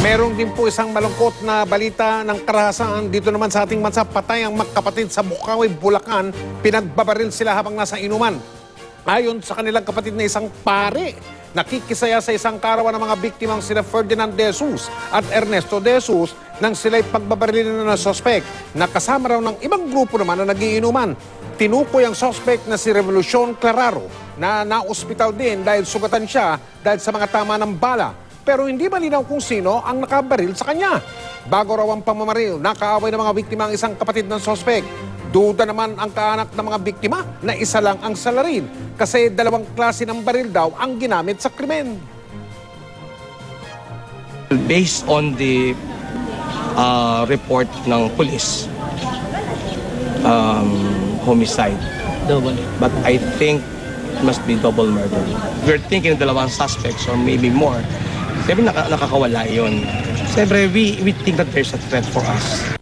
Merong din po isang malungkot na balita ng karahasan dito naman sa ating bansa. Patay ang magkapatid sa Bukawi, Bulacan. Pinagbabaril sila habang nasa inuman. Ayon sa kanilang kapatid na isang pare, nakikisaya sa isang karawan ng mga biktimang sina Ferdinand De Jesus at Ernesto De Jesus nang sila'y pagbabarilin na sospek na kasama raw ng ibang grupo naman na nagiinuman. Tinukoy ang sospek na si Revolucion Clararo na na-ospital din dahil sugatan siya dahil sa mga tama ng bala. Pero hindi malinaw kung sino ang nakabaril sa kanya. Bago raw ang pamamaril, nakaaway ng mga biktima ang isang kapatid ng sospek. Duda naman ang kaanak ng mga biktima na isa lang ang salarin kasi dalawang klase ng baril daw ang ginamit sa krimen. Based on the report ng police, homicide. But I think it must be double murder. We're thinking dalawang suspects or maybe more. Siyempre nakakawala yun. Siyempre we think that there's a threat for us.